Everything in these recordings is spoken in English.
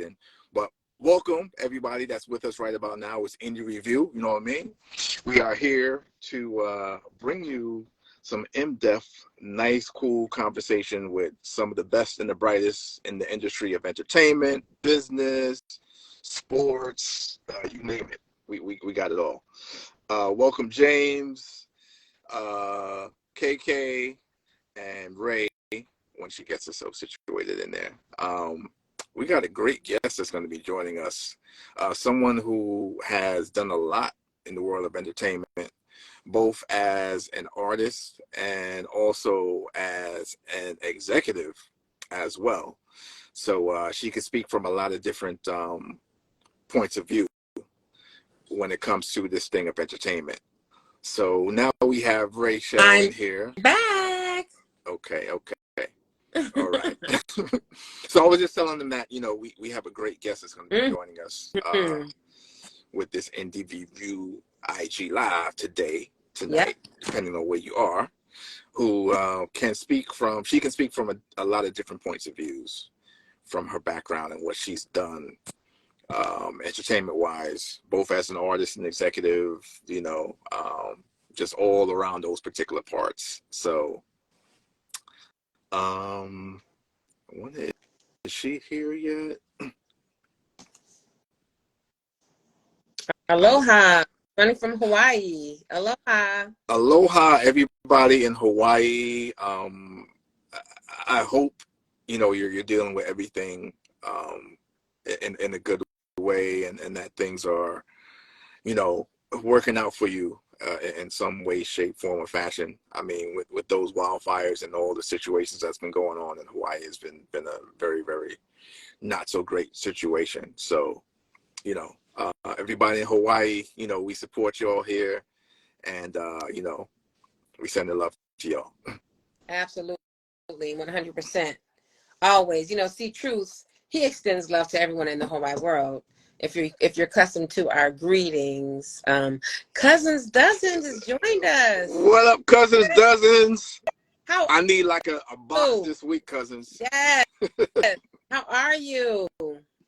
conversation. But welcome everybody that's with us right about now. It's Indie Review. You know what I mean? We are here to bring you some in-depth, nice, cool conversation with some of the best and the brightest in the industry of entertainment, business, sports, you name it. We got it all. Welcome James, KK, and Ray when she gets herself situated in there. We got a great guest that's going to be joining us. Someone who has done a lot in the world of entertainment, both as an artist and also as an executive as well. So she can speak from a lot of different points of view when it comes to this thing of entertainment. So now we have Rachel in here. Back. Okay. All right. So I was just telling them that, we have a great guest that's going to be joining us with this Indie Review IG Live tonight, depending on where you are, who can speak from a lot of different points of views from her background and what she's done entertainment wise, both as an artist and executive, just all around those particular parts. So when is she here yet? Aloha, running from Hawaii. Aloha Everybody in Hawaii. I hope you're dealing with everything in a good way, and that things are working out for you in some way, shape, form, or fashion. I mean, with those wildfires and all the situations that's been going on in Hawaii, has been a very, very not so great situation. So everybody in Hawaii, we support y'all here, and we send the love to y'all. Absolutely, 100%. Always, see, Truth, he extends love to everyone in the whole wide world. If you're accustomed to our greetings, Cousins Dozens has joined us. What up, Cousins Dozens? I need like a box this week, Cousins. Yes. How are you?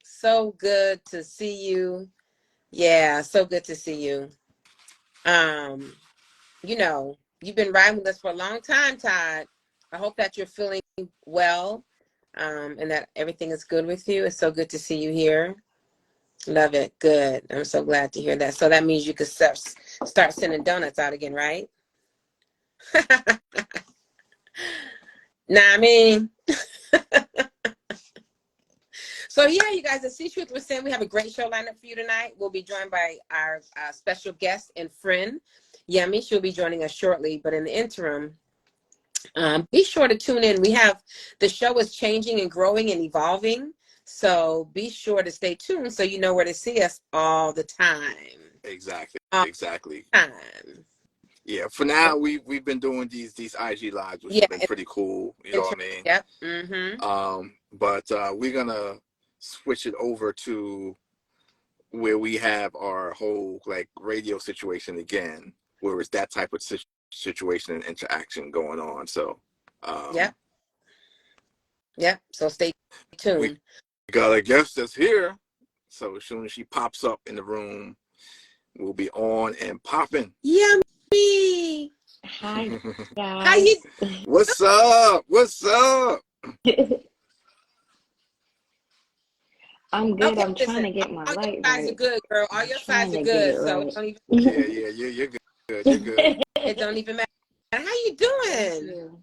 So good to see you. Yeah, so good to see you. You've been riding with us for a long time, Todd. I hope that you're feeling well, and that everything is good with you. It's so good to see you here. Love it. Good. I'm so glad to hear that. So that means you could start sending donuts out again, right? Nah, I mean. So yeah, you guys, as C-Truth was saying, we have a great show lined up for you tonight. We'll be joined by our special guest and friend, Yummy. She'll be joining us shortly, but in the interim, be sure to tune in. The show is changing and growing and evolving, so be sure to stay tuned so you know where to see us all the time. Exactly. Time. Yeah, for now we've been doing these IG lives, which has been pretty cool. You know what I mean? Yep. Mm-hmm. But we're gonna switch it over to where we have our whole radio situation again, where it's that type of situation and interaction going on. So Yep. So stay tuned. We got a guest that's here, so as soon as she pops up in the room, we'll be on and popping. Yummy. Hi guys. How you? What's up? I'm good. Okay, I'm trying to get my light right. All your sides are good, girl. All your sides are good. So it don't even... You're good. You're good. It don't even matter. How you doing?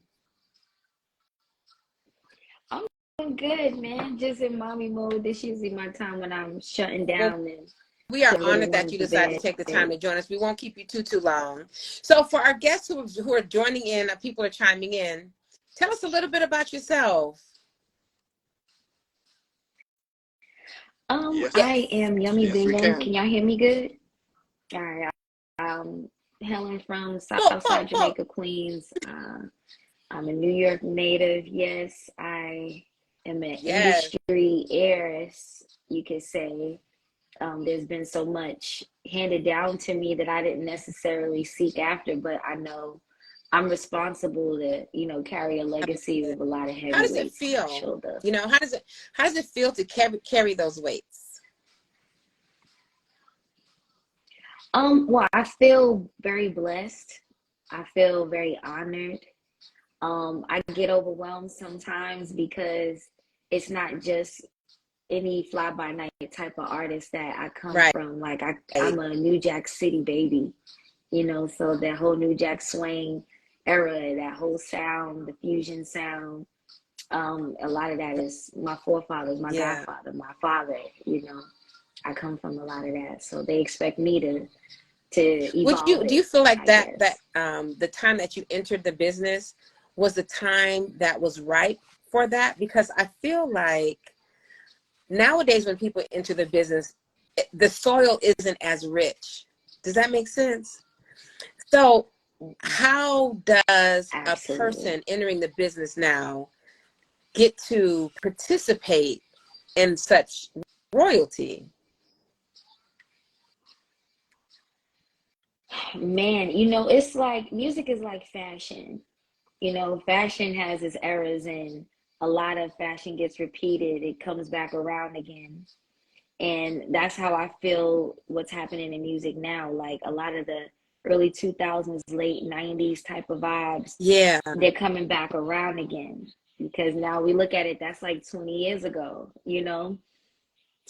I'm good, man. Just in mommy mode. This is usually my time when I'm shutting down. And we are honored that you decided to take the time to join us. We won't keep you too long. So for our guests who are joining in, people are chiming in, tell us a little bit about yourself. Yes. I am Yummy Bingham. Can y'all hear me good? All right. Hailing from Southside Jamaica, Queens. I'm a New York native. Yes, I am an industry heiress, you could say. There's been so much handed down to me that I didn't necessarily seek after, but I know I'm responsible to, you know, carry a legacy with a lot of How heavy does it weights on my feel? shoulder. You know, how does it feel to carry those weights? Well, I feel very blessed. I feel very honored. I get overwhelmed sometimes because it's not just any fly by night type of artist that I come Right. from. Like I'm a New Jack City baby, you know, so that whole New Jack swing era, that whole sound, the fusion sound, a lot of that is my forefathers, my Yeah. godfather, my father, you know. I come from a lot of that. So they expect me to evolve Do you it, feel like I that guess. the time that you entered the business was the time that was right for that? Because I feel like nowadays when people enter the business, the soil isn't as rich. Does that make sense? So how does a Absolutely. person entering the business now get to participate in such royalty? Man, you know, it's like music is like fashion. You know, fashion has its eras and a lot of fashion gets repeated. It comes back around again. And that's how I feel what's happening in music now. Like a lot of the early 2000s, late 90s type of vibes, Yeah. they're coming back around again. Because now we look at it, that's like 20 years ago, you know,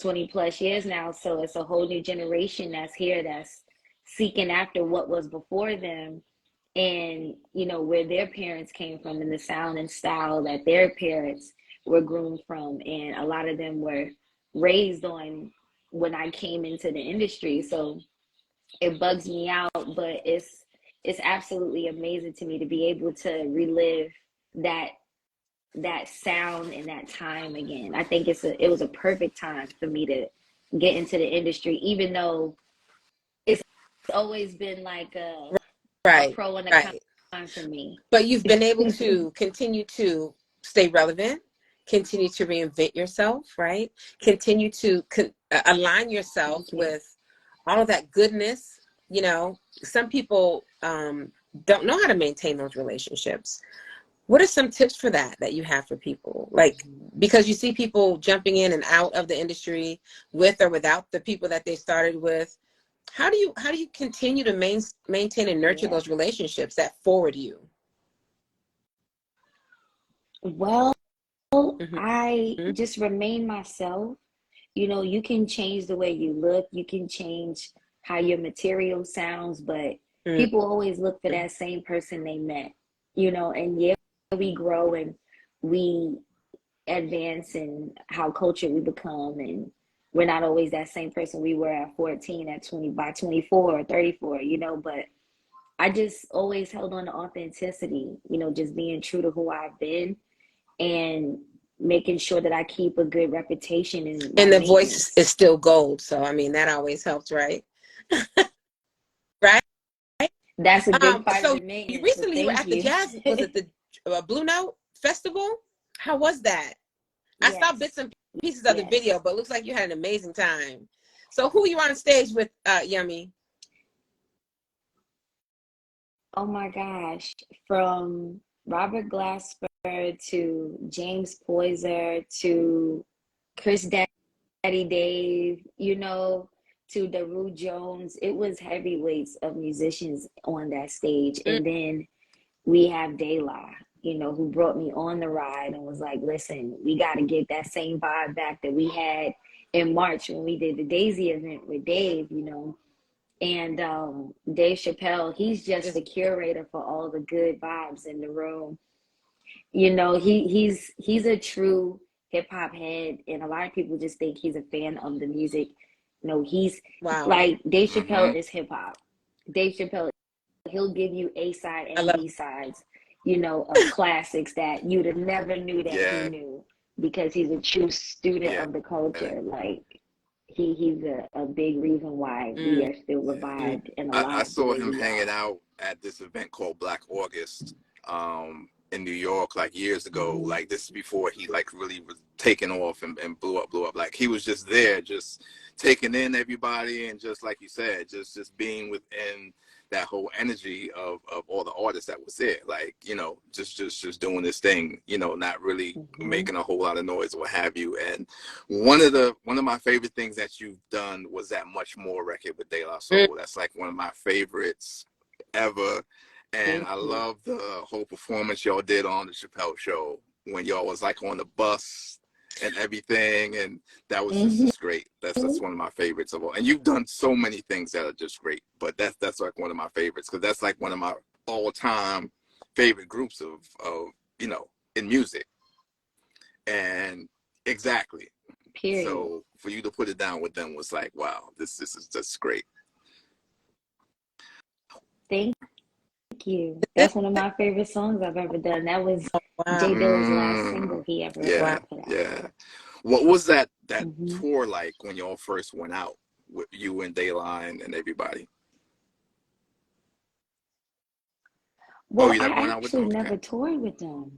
20 plus years now. So it's a whole new generation that's here that's seeking after what was before them and, you know, where their parents came from and the sound and style that their parents were groomed from. And a lot of them were raised on when I came into the industry. So it bugs me out, but it's absolutely amazing to me to be able to relive that sound and that time again. I think it was a perfect time for me to get into the industry, even though it's always been like a Right. pro and a Right. con for me. But you've been able to continue to stay relevant, continue to reinvent yourself, right? Continue to align yourself Thank you. with all of that goodness. You know, some people don't know how to maintain those relationships. What are some tips for that you have for people? Like, because you see people jumping in and out of the industry with or without the people that they started with. How do you continue to maintain and nurture Yeah. those relationships that forward you? Well, I Mm-hmm. just remain myself. You know, you can change the way you look, you can change how your material sounds, but people always look for that same person they met, you know, and yeah, we grow and we advance in how cultured we become and we're not always that same person we were at 14, at 20, by 24 or 34, you know, but I just always held on to authenticity, you know, just being true to who I've been and making sure that I keep a good reputation in my And the voice maintenance. is still gold. So, I mean, that always helps, right? Right? That's a big part of So the maintenance. So you were thank at the you. jazz, was it the Blue Note Festival? How was that? I saw Yes. bits and pieces of the Yes. video, but it looks like you had an amazing time. So who you on stage with, Yummy? Oh my gosh. From Robert Glasper to James Poyser to Chris Daddy Dave, you know, to Daru Jones. It was heavyweights of musicians on that stage. Mm, And then we have De La, you know, who brought me on the ride and was like, listen, we got to get that same vibe back that we had in March when we did the Daisy event with Dave, you know. And Dave Chappelle, he's just the just curator for all the good vibes in the room. You know, he's a true hip hop head, and a lot of people just think he's a fan of the music. No, he's wow. like Dave Mm-hmm. Chappelle is hip hop. Dave Chappelle, he'll give you A side I and love B sides, you know, of classics that you'd have never knew that he Yeah. knew because he's a true student Yeah. of the culture. Like he's a big reason why we mm, are still Yeah. revived and I alive the saw way him we hanging are. out at this event called Black August in New York like years ago. Mm-hmm. Like this is before he like really was taking off and blew up. Like he was just there, just taking in everybody and just like you said, just being within that whole energy of all the artists that was there, like, you know, just doing this thing, you know, not really making a whole lot of noise or what have you. And one of my favorite things that you've done was that Much More record with De La Soul. That's like one of my favorites ever. And I love the whole performance y'all did on the Chappelle Show when y'all was like on the bus and everything, and that was just great. That's one of my favorites of all. And you've done so many things that are just great, but that's like one of my favorites, because that's like one of my all-time favorite groups of you know, in music. And exactly. Period. So for you to put it down with them was like, wow, this is just great. Thank you. That's one of my favorite songs I've ever done. That was Jay Dilla's last single he ever put out. Yeah. What was that tour like when y'all first went out with you and Dayline and everybody? Well, I actually never toured with them.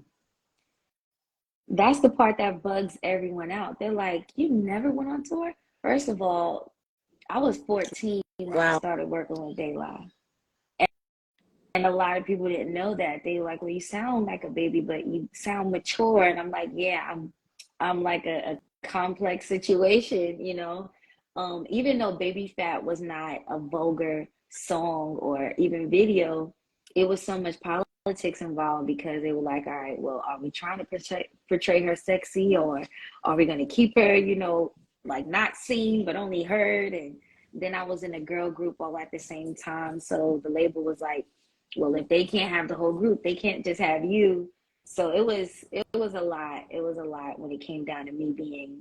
That's the part that bugs everyone out. They're like, you never went on tour? First of all, I was 14 when I started working with Dayline. And a lot of people didn't know that. They were like, well, you sound like a baby, but you sound mature. And I'm like, yeah, I'm like a complex situation, you know. Even though Baby Fat was not a vulgar song or even video, it was so much politics involved, because they were like, all right, well, are we trying to portray her sexy, or are we going to keep her, you know, like not seen but only heard? And then I was in a girl group all at the same time, so the label was like, well, if they can't have the whole group, they can't just have you. So it was a lot. It was a lot when it came down to me being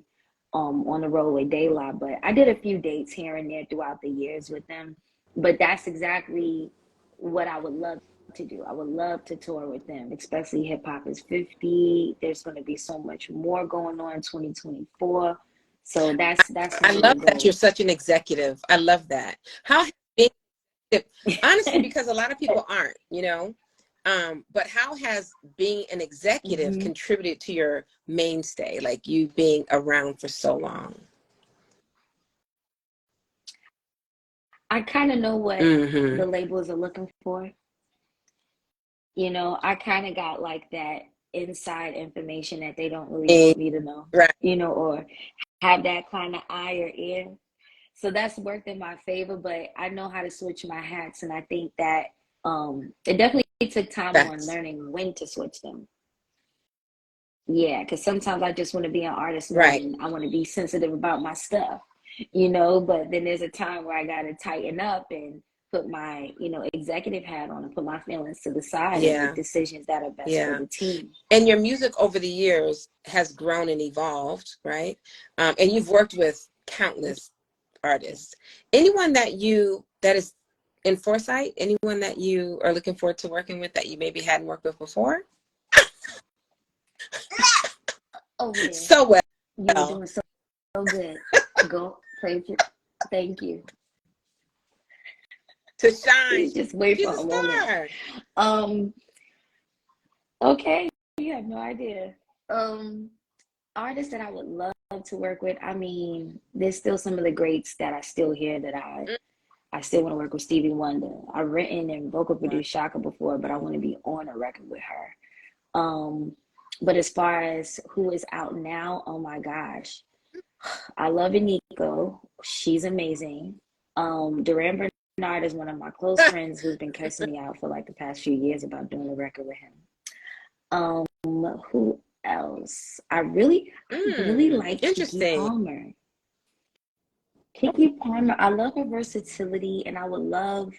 on the road with Daylight. But I did a few dates here and there throughout the years with them. But that's exactly what I would love to do. I would love to tour with them, especially Hip Hop is 50. There's going to be so much more going on in 2024. So that's I love that you're such an executive. I love that. How honestly, because a lot of people aren't, you know, but how has being an executive contributed to your mainstay, like you being around for so long? I kind of know what the labels are looking for. You know, I kind of got like that inside information that they don't really want me to know, you know, or have that kind of eye or ear. So that's worked in my favor, but I know how to switch my hats. And I think that it definitely took time on learning when to switch them. Yeah, because sometimes I just want to be an artist and I want to be sensitive about my stuff, you know, but then there's a time where I got to tighten up and put my, you know, executive hat on and put my feelings to the side and make decisions that are best for the team. And your music over the years has grown and evolved, right? And you've worked with countless artists. Anyone that is in foresight, anyone that you are looking forward to working with that you maybe hadn't worked with before? Oh, yeah. So well. You're doing so good. Go play it. Thank you. To shine. Just wait for a moment. Okay, you have no idea. Artists that I would love to work with. I mean, there's still some of the greats that I still hear that I still want to work with. Stevie Wonder. I've written and vocal produced Shaka before, but I want to be on a record with her. But as far as who is out now, oh my gosh, I love Nico. She's amazing. Duran Bernard is one of my close friends who's been cursing me out for like the past few years about doing a record with him. Who else? I really like Keke Palmer. Keke Palmer, I love her versatility, and I would love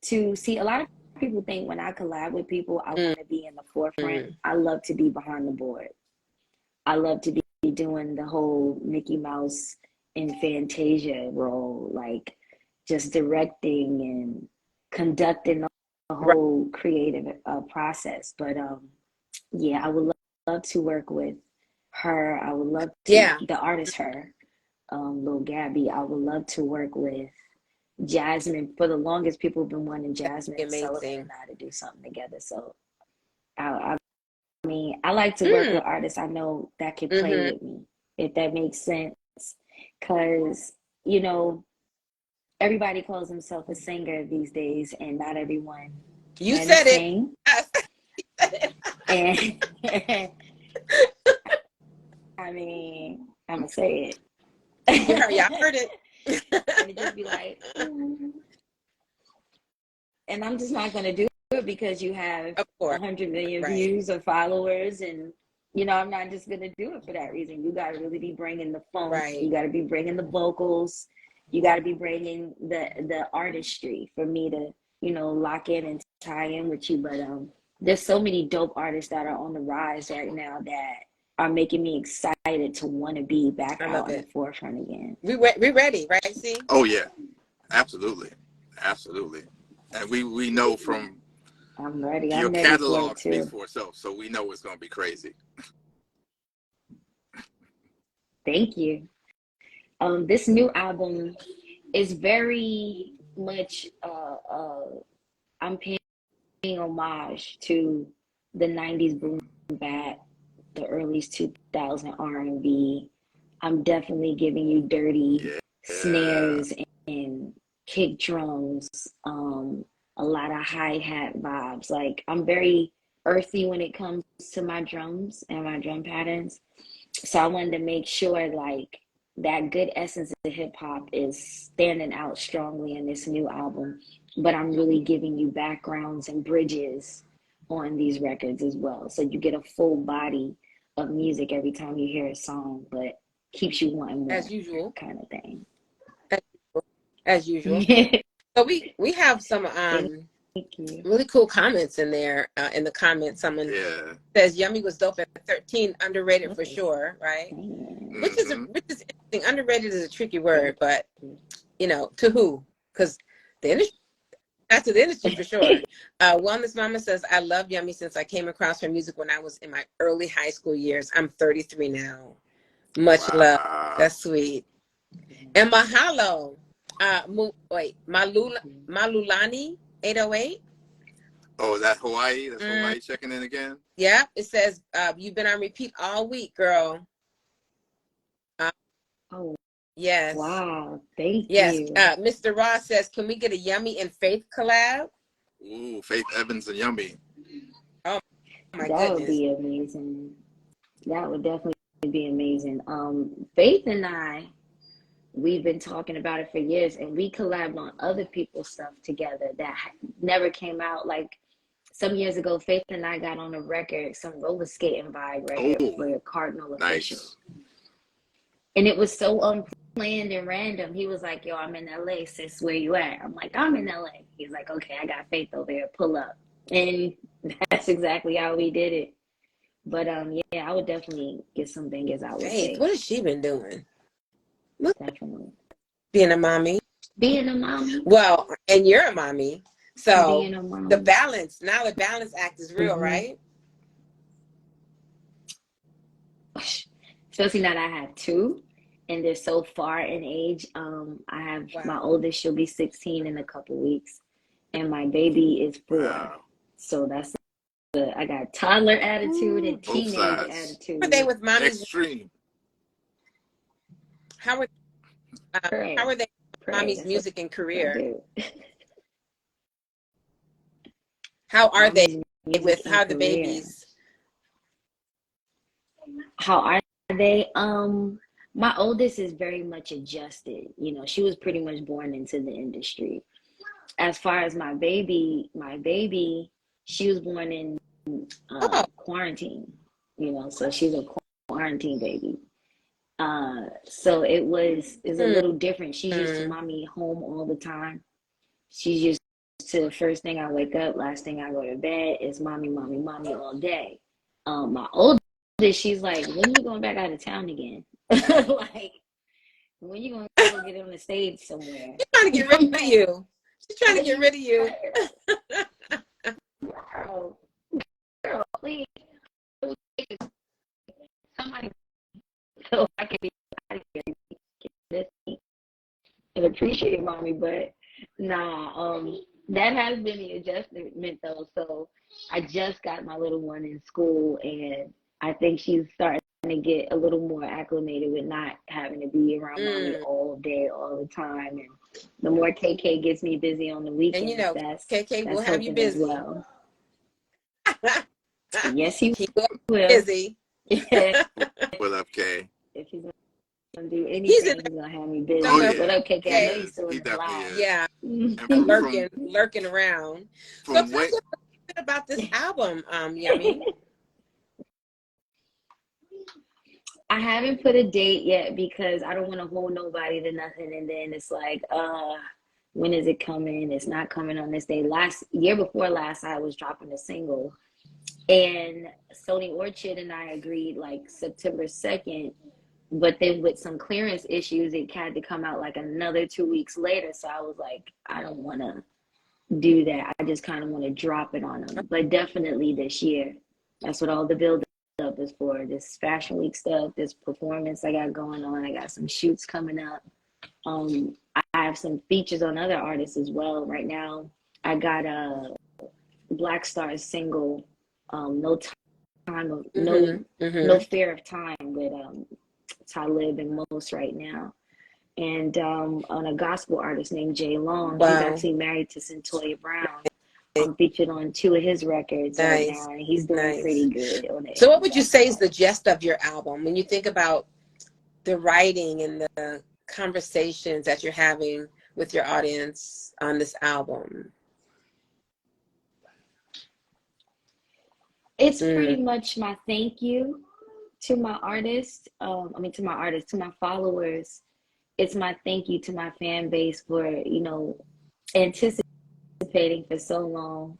to see. A lot of people think when I collab with people, I want to be in the forefront. I love to be behind the board. I love to be doing the whole Mickey Mouse and Fantasia role, like just directing and conducting the whole creative process. But yeah, I would love to work with her. I would love to, the artist her, Lil Gabby. I would love to work with Jasmine. For the longest, people have been wanting Jasmine and Sullivan and I to do something together. So I mean, I like to work with artists I know that can play with me, if that makes sense. Because, you know, everybody calls himself a singer these days, and not everyone You can said it. sing. Yes. And I mean, I'm gonna say it. Y'all heard it. And it just be like, and I'm just not gonna do it because you have Of course. 100 million Right. views or followers, and I'm not just gonna do it for that reason. You gotta really be bringing the funk. Right. You gotta be bringing the vocals. You gotta be bringing the artistry for me to lock in and tie in with you. But there's so many dope artists that are on the rise right now that are making me excited to want to be back out in the forefront again. We ready, right? See? Oh yeah, absolutely, absolutely. And we know from I'm ready. your I'm ready for catalog it speaks too. for itself, so we know it's gonna be crazy. Thank you. This new album is very much I'm paying homage to the 90s boom bap, the early 2000 R&B. I'm definitely giving you dirty snares and kick drums, a lot of hi-hat vibes. Like, I'm very earthy when it comes to my drums and my drum patterns. So I wanted to make sure like that good essence of hip hop is standing out strongly in this new album. But I'm really giving you backgrounds and bridges on these records as well. So you get a full body of music every time you hear a song, but keeps you wanting more. As usual. Kind of thing. As usual. So we have some really cool comments in there. In the comments, someone says Yummy was dope at 13, underrated for sure, right? Mm-hmm. Which is interesting. Underrated is a tricky word, but to who? Because the industry, not to the industry for sure. Wellness Mama says, I love Yummy since I came across her music when I was in my early high school years. I'm 33 now. Much love. That's sweet. And mahalo. Malulani 808. Oh, that Hawaii? That's Hawaii checking in again? Yeah, it says you've been on repeat all week, girl. Oh, yes. Wow, thank you. Yes, Mr. Ross says, can we get a Yummy and Faith collab? Ooh, Faith Evans and Yummy. Oh my that goodness. would be amazing. That would definitely be amazing. Faith and I, we've been talking about it for years, and we collabed on other people's stuff together that never came out. Like some years ago, Faith and I got on a record, some roller skating vibe record for Cardinal Official. And it was so unplanned and random. He was like, yo, I'm in LA, sis, where you at? I'm like, I'm in LA. He's like, okay, I got Faith over here, pull up. And that's exactly how we did it. But yeah, I would definitely get some bangers out with Faith. What has she been doing? Definitely. Being a mommy. Being a mommy. Well, and you're a mommy. So being a mommy. the balance act is real, right? Especially now that I have two, and they're so far in age. I have my oldest, she'll be 16 in a couple weeks, and my baby is 4. Wow. So that's I got toddler attitude and teenage attitude. How are they with mommy's extreme? How are they with mommy's music and career? How are they with the babies? How are they? My oldest is very much adjusted. She was pretty much born into the industry. As far as my baby, she was born in quarantine. So she's a quarantine baby. So it's a little different. She's used to mommy home all the time. She's used to first thing I wake up, last thing I go to bed is mommy, mommy, mommy all day. My oldest, she's like, when you going back out of town again? Like, when you gonna go get on the stage somewhere? She's trying to get rid of you. She's trying to get rid of you. Girl, please. Somebody, so I can be out of here and appreciate mommy, but nah, that has been the adjustment though. So I just got my little one in school, and I think she's starting to get a little more acclimated with not having to be around mommy all day, all the time. And the more KK gets me busy on the And you weekends, know, KK will that's have you helping as busy. well. Yes, he will will. Busy. What up, K? If he's gonna do anything, he's gonna have me busy. Oh, yeah. What up, KK? He I know is. he's still He in the definitely lab. is. Yeah. And lurking around. So tell us a little bit about this album, Yummy. I haven't put a date yet because I don't want to hold nobody to nothing, and then it's like, when is it coming? It's not coming on this day. Year before last, I was dropping a single, and Sony Orchard and I agreed like September 2nd, but then with some clearance issues, it had to come out like another 2 weeks later. So I was like, I don't want to do that. I just kind of want to drop it on them, but definitely this year. That's what all the build up is for. This Fashion Week stuff, this performance I got going on. I got some shoots coming up. I have some features on other artists as well. Right now, I got a Black Star's single, No Time, No Fear of Time with Talib and Most right now. And on a gospel artist named Jay Long. Wow. He's actually married to Centoya Brown. I'm featured on 2 of his records right now, and he's doing pretty good on it. So what would you say is the gist of your album when you think about the writing and the conversations that you're having with your audience on this album? It's pretty much my thank you to my artists. To my followers. It's my thank you to my fan base for, anticipating for so long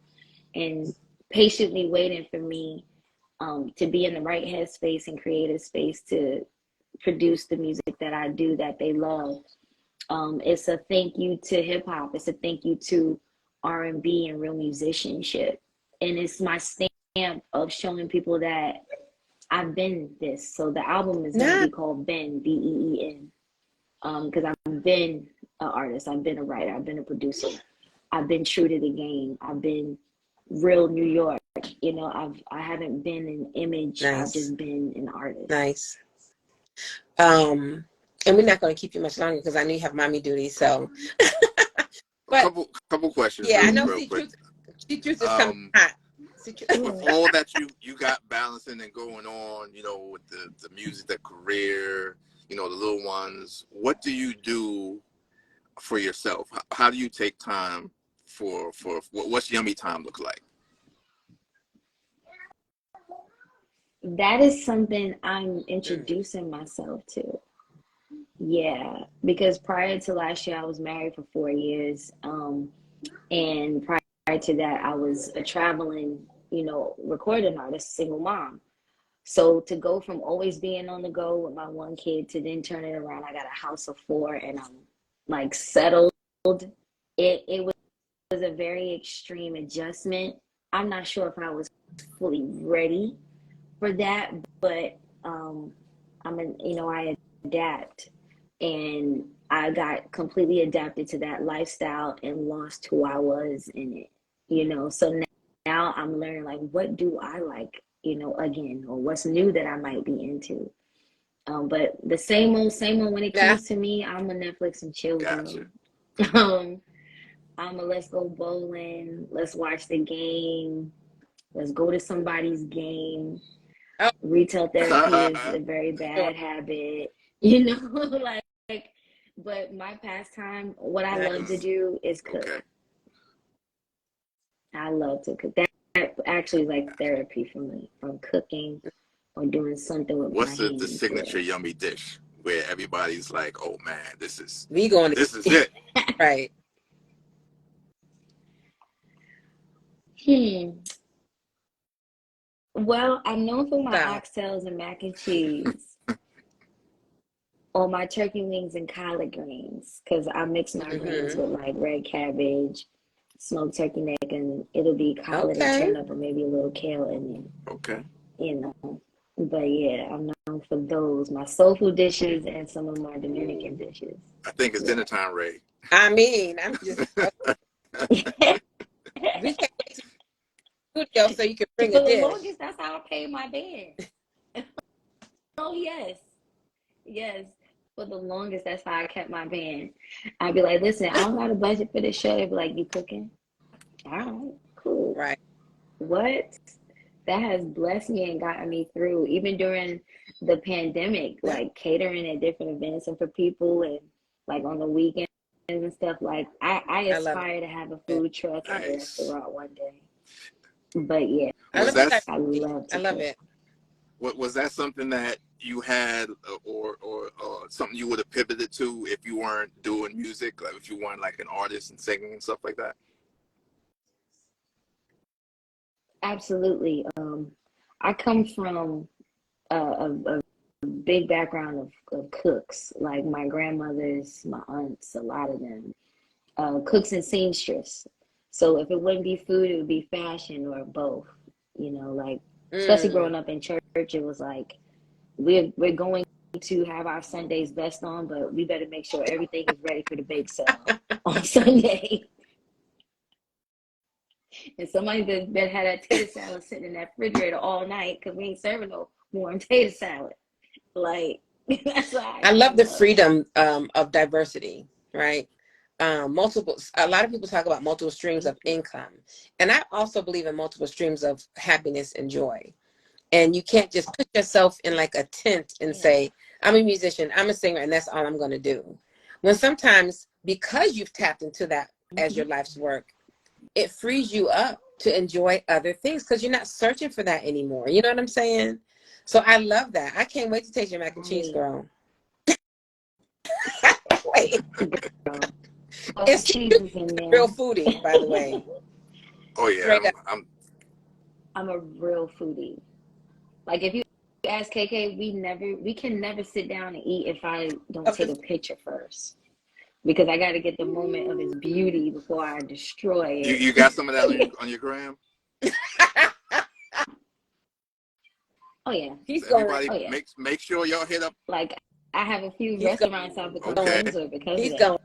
and patiently waiting for me to be in the right headspace and creative space to produce the music that I do that they love. It's a thank you to hip hop. It's a thank you to R&B and real musicianship. And it's my stamp of showing people that I've been this. So the album is going to be called Ben, Been. Because I've been an artist, I've been a writer, I've been a producer, I've been true to the game, I've been real New York. I haven't been an image. I've just been an artist. Nice. And we're not going to keep you much longer because I know you have mommy duty. So, but couple questions. Yeah, I know. See, truth is coming hot. With all that you got balancing and going on, with the music, the career, the little ones, what do you do for yourself? How do you take time for what's yummy time look like? That is something I'm introducing myself to. Yeah, because prior to last year, I was married for 4 years. And prior to that, I was a traveling, recording artist, single mom. So to go from always being on the go with my 1 kid to then turn it around, I got a house of 4 and I'm like settled. It was a very extreme adjustment. I'm not sure if I was fully ready for that, but I adapt, and I got completely adapted to that lifestyle and lost who I was in it. So now I'm learning, like, what do I like, again, or what's new that I might be into. But the same old when it comes to me, I'm a Netflix and chill girl. I'm a let's go bowling, let's watch the game, let's go to somebody's game. Retail therapy is a very bad habit, but my pastime, what I love to do is cook. Okay. I love to cook. That actually is like therapy for me, from cooking or doing something with What's my hands. What's the signature yummy dish where everybody's like, oh man, this is it. Right. Well, I'm known for my oxtails and mac and cheese, or my turkey wings and collard greens, because I mix my greens with like red cabbage, smoked turkey neck, and it'll be collard and turnip, or maybe a little kale in there. Okay. But yeah, I'm known for those, my soul food dishes and some of my Dominican dishes. I think it's dinner time, Ray. I mean, I'm just. We can't wait to studio so you can bring for a dish. the longest, that's how I pay my band. Oh yes, yes. For the longest, that's how I kept my band. I'd be like, listen, I don't got a budget for this show. They'd be like, you cooking? All right, cool. Right. What? That has blessed me and gotten me through, even during the pandemic, Yeah. like catering at different events and for people and like on the weekends and stuff. Like I I love aspire to have a it. food truck and a Nice. restaurant one day. But yeah, I Was love the that I diversity. love I to love cook. it. what was that something that you had or something you would have pivoted to if you weren't doing music, like if you weren't like an artist and singing and stuff like that? Absolutely. I come from a big background of cooks, like my grandmothers, my aunts, a lot of them, cooks and seamstress. So if it wouldn't be food, it would be fashion or both. You know, like especially Mm. growing up in church, it was like we're going to have our Sunday's best on, but we better make sure everything is ready for the bake sale on Sunday. And somebody that had that tater salad sitting in that refrigerator all night because we ain't serving no warm tater salad. Like that's why I I love came the up. freedom of diversity, right? Multiple. A lot of people talk about multiple streams of income, and I also believe in multiple streams of happiness and joy. And you can't just put yourself in like a tent and Yeah. say, I'm a musician, I'm a singer, and that's all I'm going to do. When sometimes, because you've tapped into that as Mm-hmm. your life's work, it frees you up to enjoy other things because you're not searching for that anymore. You know what I'm saying? So I love that. I can't wait to taste your mac and cheese, Right. girl. Wait, Girl. Well, it's cheese is in real there. foodie, by the way. Oh yeah, Straight up. I'm a real foodie. Like if you ask KK, we can never sit down and eat if I don't Of take the, a picture first. Because I gotta get the moment of its beauty before I destroy you got some of that it. on your gram? Oh yeah. he's going. Everybody Oh yeah. make sure y'all hit up. Like I have a few He's restaurants I've become Okay. going. friends with because of He's that.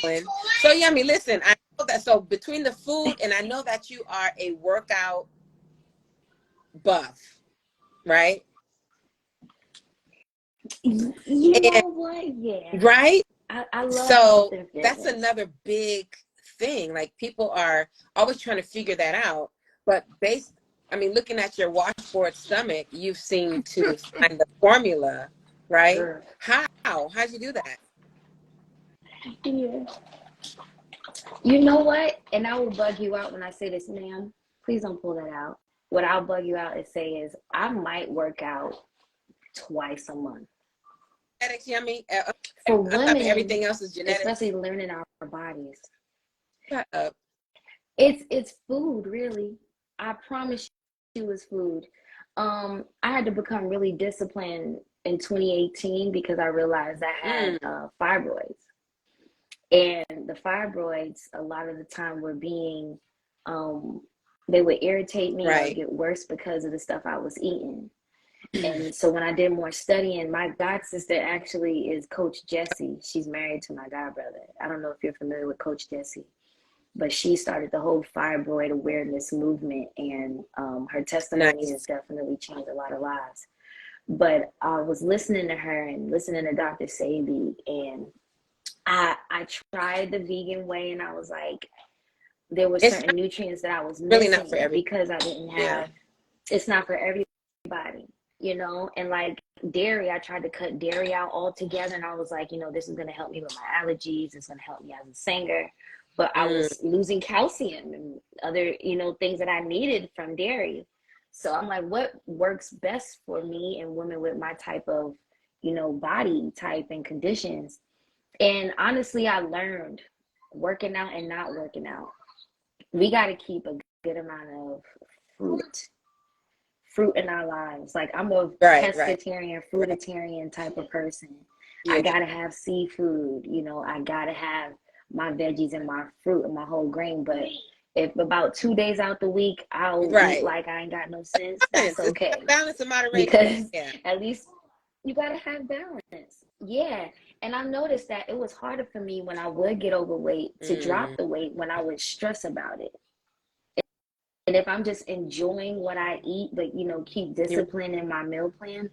going. So Yummy, listen, I know that. So between the food and I know that you are a workout buff, right? You And know what? Yeah. right. I love health So and that's fitness. another big thing. Like people are always trying to figure that out. But I mean, looking at your washboard stomach, you seem to find the formula, right? Girl. How'd you do that? Yeah. You know what? And I will bug you out when I say this, ma'am. Please don't pull that out. What I'll bug you out and say is I might work out twice a month. Genetics, Yummy. For I thought women, everything else is genetics. especially learning our bodies. Shut up. It's food, really. I promise you it's food. I had to become really disciplined in 2018 because I realized I had Mm, fibroids. And the fibroids, a lot of the time, were being, um, they would irritate me or right. get worse because of the stuff I was eating. And so when I did more studying, my god sister actually is Coach Jessie. She's married to my god brother. I don't know if you're familiar with Coach Jessie, but she started the whole fibroid awareness movement, and her testimony has Nice. definitely changed a lot of lives. But I was listening to her and listening to Dr. Sabi, and I tried the vegan way, and I was like, there were It's certain nutrients that I was really not for missing every. because I didn't Yeah. have. It's not for everybody, you know. And like dairy, I tried to cut dairy out altogether, and I was like, you know, this is going to help me with my allergies. It's going to help me as a singer. But I Mm, was losing calcium and other, you know, things that I needed from dairy. So I'm like, what works best for me and women with my type of, you know, body type and conditions? And honestly, I learned working out and not working out. We got to keep a good amount of fruit, fruit in our lives. Like I'm a right. Right. pescatarian, Right. fruitarian type of person. I Yeah. got to have seafood, you know, I got to have my veggies and my fruit and my whole grain. But if about 2 days out the week I'll eat Right. like I ain't got no sense, that's Balance. It's okay. balance and moderation. Because Yeah. at least you got to have balance. Yeah. And I noticed that it was harder for me when I would get overweight to drop Mm, the weight when I would stress about it. And if I'm just enjoying what I eat, but you know, keep you're discipline in my meal plan,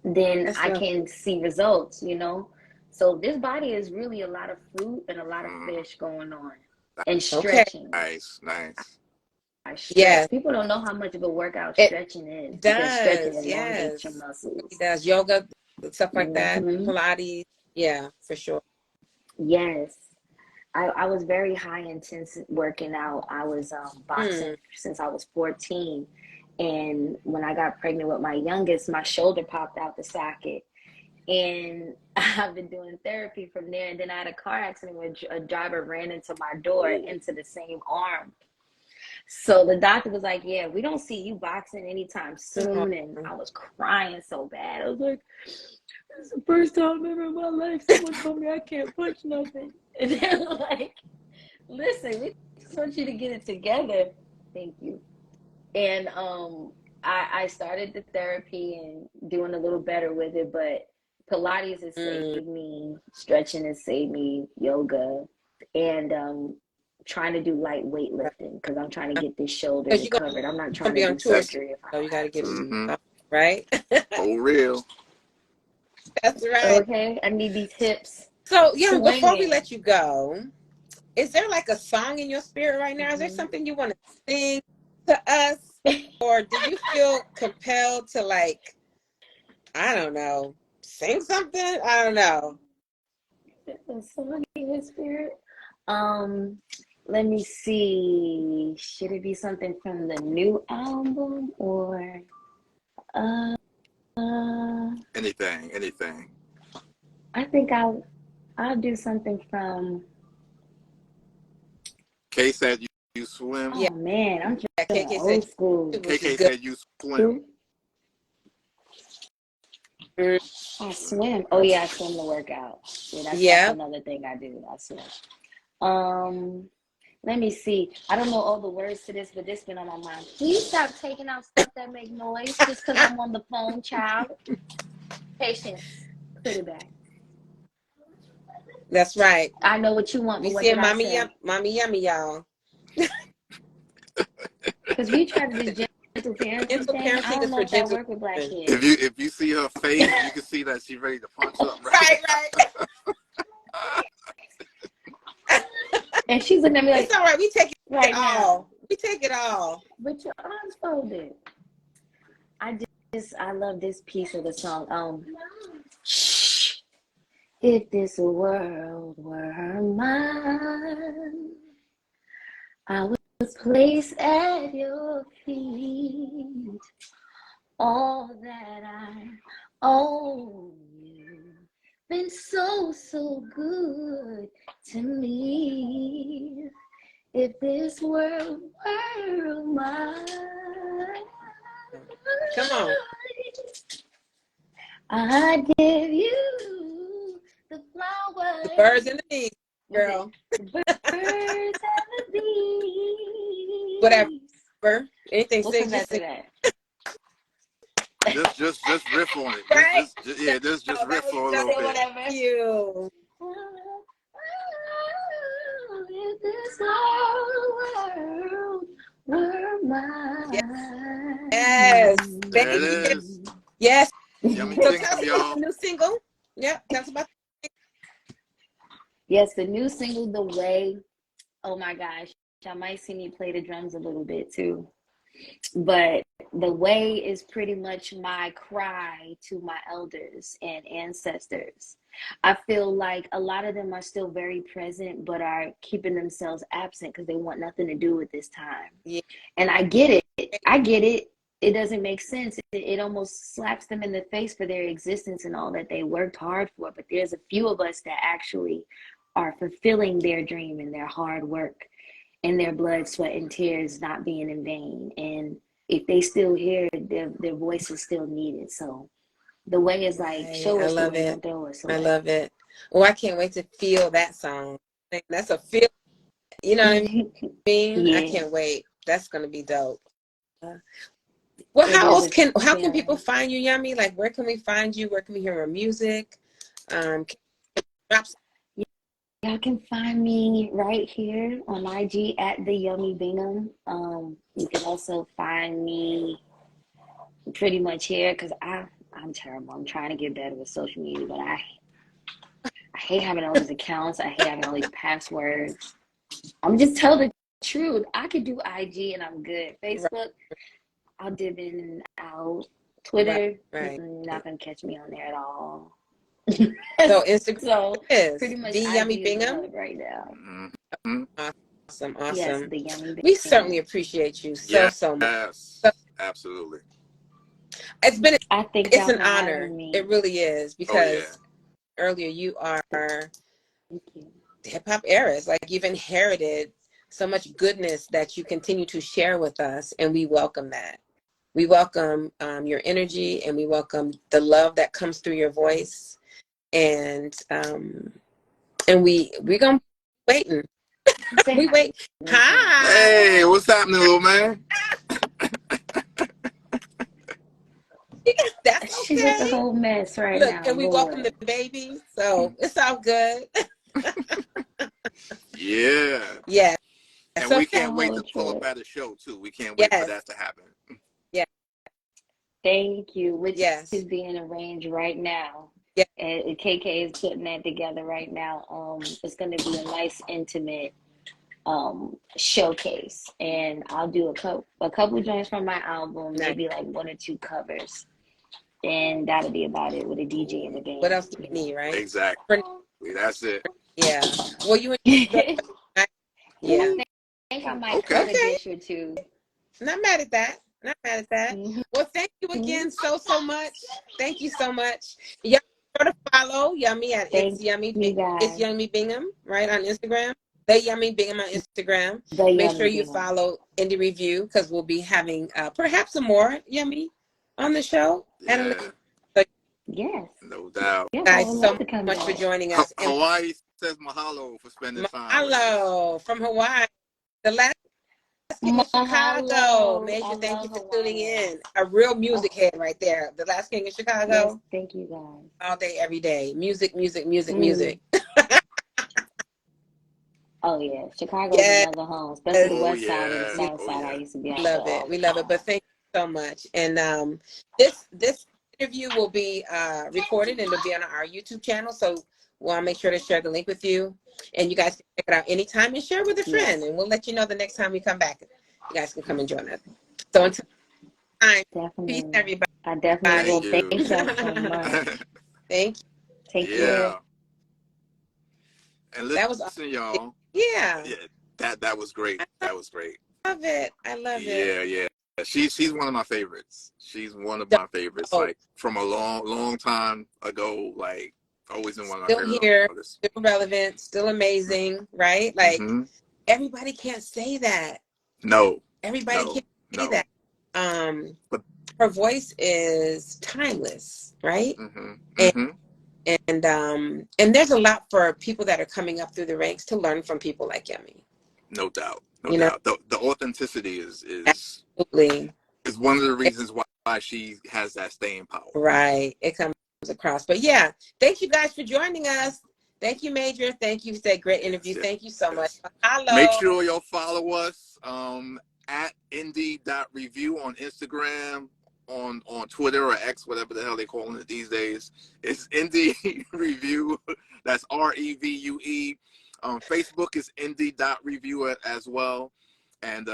then That's I real. can see results, you know? So this body is really a lot of fruit and a lot of Mm, fish going on and Okay. stretching. nice, nice. I stretch. Yes, People don't know how much of a workout it stretching is because stretching does. elongates your Yes, it muscles. does. Yoga, stuff like that. Hmm. Pilates. Yeah, for sure. Yes. I was very high intense working out. I was boxing Mm. since I was 14. And when I got pregnant with my youngest, my shoulder popped out the socket. And I've been doing therapy from there. And then I had a car accident where a driver ran into my door Ooh. into the same arm. So the doctor was like, "Yeah, we don't see you boxing anytime Oh, soon." And I was crying so bad. I was like, "This is the first time ever in my life someone told me I can't punch nothing." And they're like, "Listen, we just want you to get it together." Thank you. And I started the therapy and doing a little better with it, but Pilates has saved mm. me, stretching has saved me, yoga, and trying to do light weightlifting because I'm trying to get this shoulder Because you're recovered. I'm not gonna trying to be on do tour, surgery if I so you got to get it Mm-hmm. right. For real. That's don't right. have to. Okay, I need these hips So, yeah, before we swinging. let you go, is there like a song in your spirit right now? Is there Hmm. something you want to sing to us? Or do you feel compelled to, like, I don't know, sing something? I don't know. The song in your spirit. Um, Let me see. Should it be something from the new album or uh, Anything, anything. I think I'll do something from. K said you swim. Yeah, Oh man, I'm feeling KK said old school. you, which is KK good. said you swim. Who? Mm, I swim. Oh yeah, I swim to work out. Yeah, that's yeah, another thing I do. I swim. Um, Let me see. I don't know all the words to this, but this been on my mind. Please stop taking out stuff that make noise just because I'm on the phone, child. Patience. Put it back. that's right. I know what you want, We but what see did I say? mommy yummy, y'all. Because we try to do gentle parenting Gentle thing. I parenting don't is know for if that gentle work with black women. kids. If you see her face, you can see that she's ready to punch something right Right, right. And she's looking at me It's like, all right. We take it right now. all. We take it all. But your arms folded. I love this piece of the song. Shh. If this world were mine, I would place at your feet all that I owe you. Been so, so good to me. If this world were mine, Come on. I'd give you the The flowers. birds and the bees, What's it? girl. The birds and the Whatever. bees. Anything What sing, comes just after sing. that? just riff on it. Right? Yeah, just No, that riff was for a Just little say bit. whatever. you. If this world were Yes. There it Thank you. is. mine. Yes. Yummy So tell us Bingham, about y'all. the new single. Yep. Tell us about Yes, the new single, The Way. Oh my gosh. Y'all might see me play the drums a little bit too. But The Way is pretty much my cry to my elders and ancestors. I feel like a lot of them are still very present, but are keeping themselves absent because they want nothing to do with this time. yeah. And I get it. I get it. It doesn't make sense. It almost slaps them in the face for their existence and all that they worked hard for. But there's a few of us that actually are fulfilling their dream and their hard work and their blood, sweat, and tears not being in vain. And if they still hear, their voice is still needed. So The Way is like, Right. show I us the love way, it. don't throw us I away. love it. Oh, I can't wait to feel that song. That's a feel. You know what I mean? I Yeah, can't wait. That's gonna be dope. Uh, Well, it is a how can people feeling. find you, Yummy? Like, where can we find you? Where can we hear your music? Can you drop Y'all can find me right here on IG at the Yummy Bingham. You can also find me pretty much here because I'm terrible. I'm trying to get better with social media, but I hate having all these accounts. I hate having all these passwords. I'm just tell the truth. I could do IG and I'm good. Facebook, I'll dip in and out. Twitter, right. Not gonna catch me on there at all. So Instagram So is pretty much the Yummy IG is the Bingham hub right now. Mm-hmm. Awesome, Yes, awesome. the Yummy We Bingham. certainly appreciate you Yes, so much. So, absolutely. I think It's y'all an for honor. having me. It really is, Oh yeah. because earlier you are Thank you. hip hop heiress. Like, you've inherited so much goodness that you continue to share with us, and we welcome that. We welcome your energy, and we welcome the love that comes through your voice, and we're gonna be waiting. Say We hi. wait. Hi. Hey, what's happening, little man? That's She's just a okay. whole mess right Look, now, and we welcome Lord. the baby, so it's all good. Yeah. Yeah. And So we A can't wait whole to pull up trip. at a show too. We can't wait for yes, that to happen. yeah, Thank you. Which yes, is being arranged right now. yeah. And KK is putting that together right now. It's going to be a nice, intimate showcase, and I'll do a couple joints from my album, Nice. maybe like one or two covers, and that'll be about it with a DJ and a What band. else do we need, right? Exactly. For, That's it. yeah. Well, you enjoy. Yeah. I think I might cut Okay. a Okay. dish or two. Not mad at that. Not mad at that. Mhm. Well, thank you again so much. Thank you so much. Y'all sure to follow Yummy at Thank you It's guys. Yummy Bingham, right, on Instagram. The Yummy Bingham on Instagram. The Make sure Yummy you Bingham. follow Indie Review, because we'll be having perhaps some more Yummy on the show at a Yeah. later. So, Yes. No doubt. Yes, I guys, would so love to come much for back. joining us. And Hawaii says mahalo for spending time with us. mahalo from Hawaii. The last King of Chicago. Mahalo. I Major, thank you love for tuning Hawaiian. in. A real Oh, music head right there. The last King of yes, Chicago. thank you guys. All day, every day. Music, music, music, Mm. music. Oh yeah, Chicago is Yes, another home, especially the Oh west side and the yeah. we south Oh side. I yeah. used to be out there love all it. the We love it. But time. thank you so much. And this interview will be recorded, and it'll be on our YouTube channel. So we'll make sure to share the link with you, and you guys can check it out anytime and share with a Yes, friend. And we'll let you know the next time we come back. You guys can come and join us. So until next time, peace, definitely. everybody. I definitely Thank will. you. Thank y'all so much. Thank you. Take care. Yeah. And That was listen, y'all. yeah. Yeah, that was great. That was great. I love it. I love it. Yeah, yeah. She's one of my favorites. She's one of my favorites. So Like from a long time ago. Like always been one of my still favorite here, artists. still relevant, still amazing, right? Like, Mm-hmm. everybody can't say that. No, Everybody no, can't say no. that. Um, But her voice is timeless, right? mm-hmm, And mm-hmm. and there's a lot for people that are coming up through the ranks to learn from people like Yummy. No doubt, no You know, doubt. The authenticity absolutely. is one of the reasons why she has that staying power. Right. It comes across. But yeah, thank you guys for joining us. Thank you, Major. Thank you for that great interview. Yes, Thank you so much. yes. Make Hello. sure y'all follow us at indie.review on Instagram, on Twitter or X, whatever the hell they calling it these days. It's Indie Review. That's REVUE. Facebook is indie.review as well. And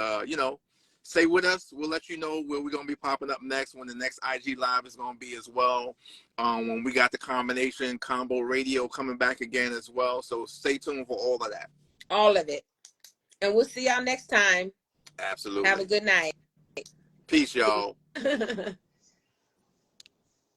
stay with us. We'll let you know where we're gonna be popping up next, when the next IG live is gonna be as well. When we got the combination combo radio coming back again as well. So stay tuned for all of that. All of it. And we'll see y'all next time. Absolutely. Have a good night. Peace, y'all.